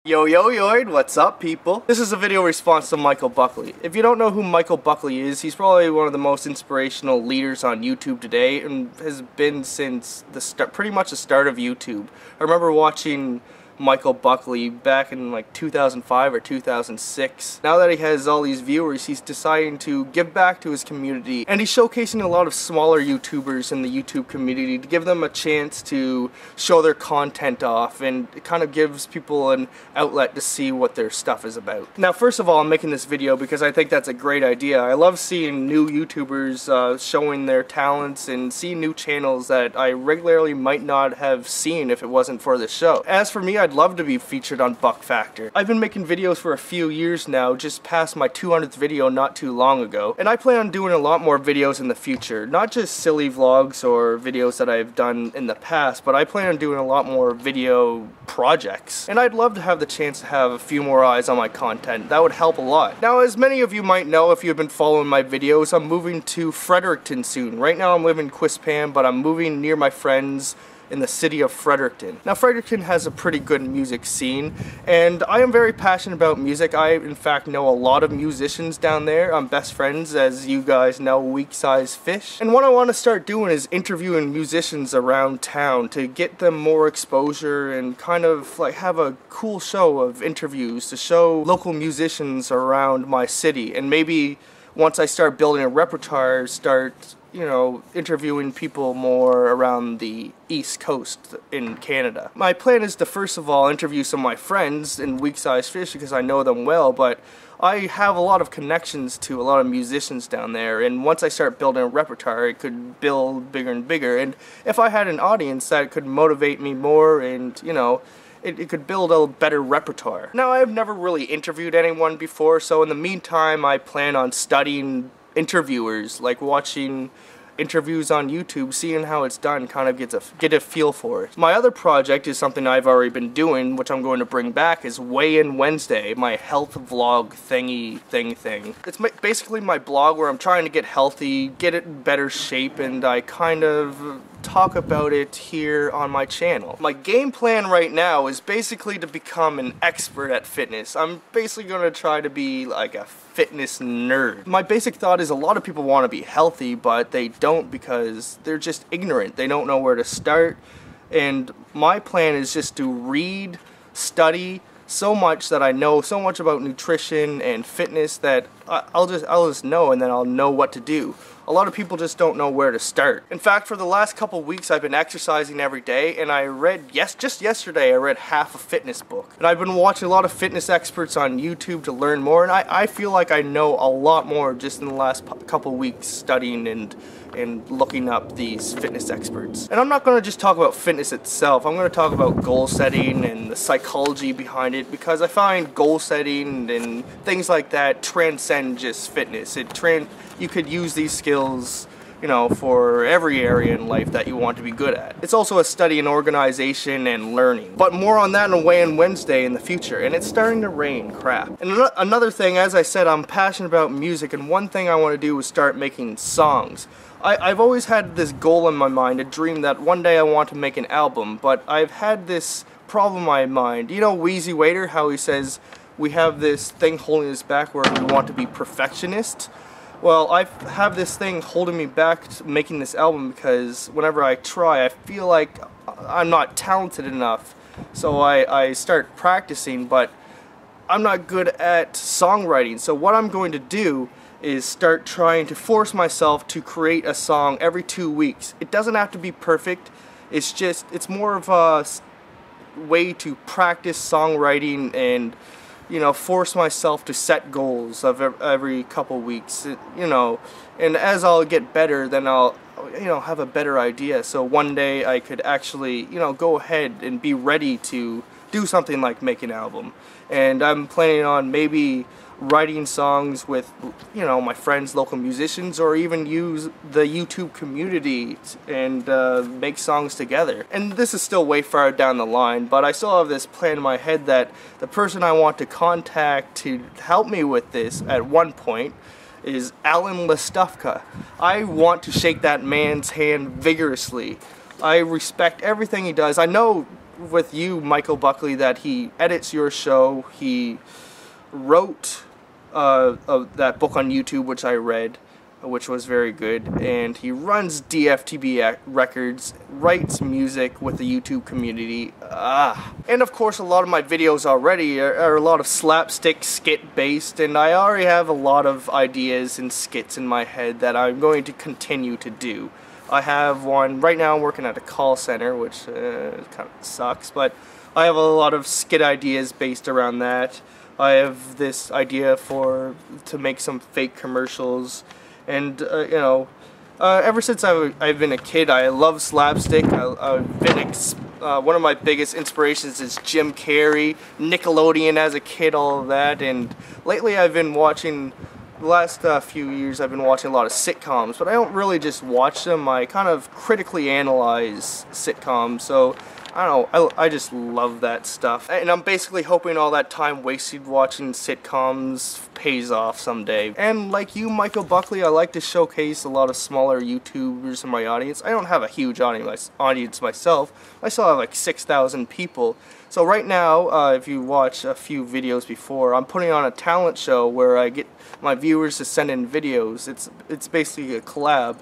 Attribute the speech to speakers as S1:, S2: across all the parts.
S1: Yo yo yoid, what's up people? This is a video response to Michael Buckley. If you don't know who Michael Buckley is, he's probably one of the most inspirational leaders on YouTube today and has been since the start, pretty much the start of YouTube. I remember watching Michael Buckley back in like 2005 or 2006. Now that he has all these viewers, he's deciding to give back to his community, and he's showcasing a lot of smaller YouTubers in the YouTube community to give them a chance to show their content off, and it kind of gives people an outlet to see what their stuff is about. Now first of all, I'm making this video because I think that's a great idea. I love seeing new YouTubers showing their talents and seeing new channels that I regularly might not have seen if it wasn't for this show. As for me, I'd love to be featured on Buck Factor. I've been making videos for a few years now, just past my 200th video not too long ago, and I plan on doing a lot more videos in the future. Not just silly vlogs or videos that I've done in the past, but I plan on doing a lot more video projects. And I'd love to have the chance to have a few more eyes on my content. That would help a lot. Now, as many of you might know if you've been following my videos, I'm moving to Fredericton soon. Right now I'm living in Quispam, but I'm moving near my friends in the city of Fredericton. Now Fredericton has a pretty good music scene, and I am very passionate about music. I in fact know a lot of musicians down there. I'm best friends, as you guys know, Weak Size Fish. And what I want to start doing is interviewing musicians around town to get them more exposure and kind of like have a cool show of interviews to show local musicians around my city. And maybe once I start building a repertoire, start, you know, interviewing people more around the East Coast in Canada. My plan is to first of all interview some of my friends in Weak Size Fish because I know them well, but I have a lot of connections to a lot of musicians down there, and once I start building a repertoire, it could build bigger and bigger. And if I had an audience, that could motivate me more, and, you know, it could build a better repertoire. Now, I've never really interviewed anyone before, so in the meantime, I plan on studying interviewers, like watching interviews on YouTube, seeing how it's done, kind of get a feel for it. My other project is something I've already been doing, which I'm going to bring back, is Weigh In Wednesday, my health vlog thing. It's basically my blog where I'm trying to get healthy, get it in better shape, and I kind of talk about it here on my channel. My game plan right now is basically to become an expert at fitness. I'm basically going to try to be like a fitness nerd. My basic thought is a lot of people want to be healthy, but they don't because they're just ignorant. They don't know where to start, and my plan is just to read, study so much that I know so much about nutrition and fitness that I'll just know, and then I'll know what to do. A lot of people just don't know where to start. In fact, for the last couple weeks I've been exercising every day, and I read, just yesterday I read half a fitness book. And I've been watching a lot of fitness experts on YouTube to learn more, and I feel like I know a lot more just in the last couple weeks studying and looking up these fitness experts. And I'm not going to just talk about fitness itself, I'm going to talk about goal setting and the psychology behind it, because I find goal setting and things like that transcend just fitness. You could use these skills, you know, for every area in life that you want to be good at. It's also a study in organization and learning. But more on that on Weigh In Wednesday in the future. And it's starting to rain, crap. And another thing, as I said, I'm passionate about music, and one thing I want to do is start making songs. I've always had this goal in my mind, a dream that one day I want to make an album, but I've had this problem in my mind. You know Wheezy Waiter, how he says we have this thing holding us back where we want to be perfectionists? Well, I have this thing holding me back to making this album because whenever I try, I feel like I'm not talented enough. So I start practicing, but I'm not good at songwriting. So what I'm going to do is start trying to force myself to create a song every 2 weeks. It doesn't have to be perfect. It's more of a way to practice songwriting and, you know, force myself to set goals of every couple weeks, you know, and as I'll get better, then I'll, you know, have a better idea, so one day I could actually, you know, go ahead and be ready to do something like make an album. And I'm planning on maybe writing songs with, you know, my friends, local musicians, or even use the YouTube community and make songs together. And this is still way far down the line, but I still have this plan in my head that the person I want to contact to help me with this at one point is Alan Lastufka. I want to shake that man's hand vigorously. I respect everything he does. I know with you, Michael Buckley, that he edits your show. He wrote that book on YouTube, which I read, which was very good, and he runs DFTB Records, writes music with the YouTube community. And of course, a lot of my videos already are a lot of slapstick skit based, and I already have a lot of ideas and skits in my head that I'm going to continue to do. I have one right now. I'm working at a call center, which kind of sucks, but I have a lot of skit ideas based around that. I have this idea to make some fake commercials. And you know, ever since I've been a kid, I love slapstick. I've been one of my biggest inspirations is Jim Carrey, Nickelodeon as a kid, all of that. And lately, I've been watching. The last few years, I've been watching a lot of sitcoms, but I don't really just watch them. I kind of critically analyze sitcoms. So I don't know, I just love that stuff. And I'm basically hoping all that time wasted watching sitcoms pays off someday. And like you, Michael Buckley, I like to showcase a lot of smaller YouTubers in my audience. I don't have a huge audience myself. I still have like 6,000 people. So right now, if you watch a few videos before, I'm putting on a talent show where I get my viewers to send in videos. It's basically a collab.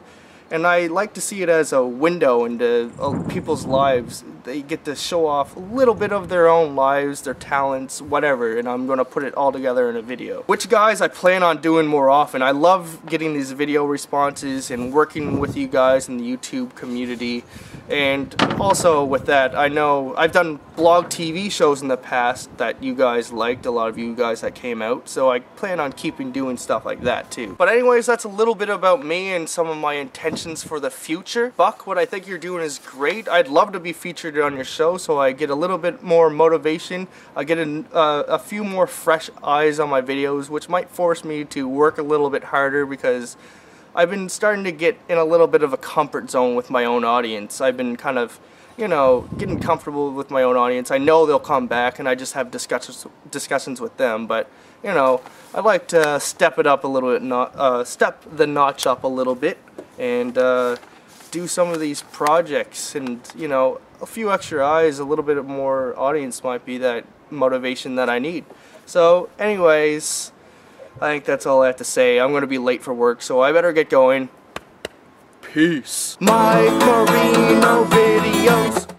S1: And I like to see it as a window into people's lives. They get to show off a little bit of their own lives, their talents, whatever, and I'm going to put it all together in a video. Which, guys, I plan on doing more often. I love getting these video responses and working with you guys in the YouTube community. And also with that, I know I've done blog TV shows in the past that you guys liked, a lot of you guys that came out, so I plan on doing stuff like that too. But anyways, that's a little bit about me and some of my intentions for the future. Buck, what I think you're doing is great. I'd love to be featured on your show so I get a little bit more motivation. I get a few more fresh eyes on my videos, which might force me to work a little bit harder because I've been starting to get in a little bit of a comfort zone with my own audience. I've been kind of, you know, getting comfortable with my own audience. I know they'll come back and I just have discussions with them, but you know, I'd like to step it up a little bit, step the notch up a little bit and do some of these projects, and you know, a few extra eyes, a little bit more audience might be that motivation that I need. So anyways, I think that's all I have to say. I'm going to be late for work, so I better get going. Peace. Mike Marino videos.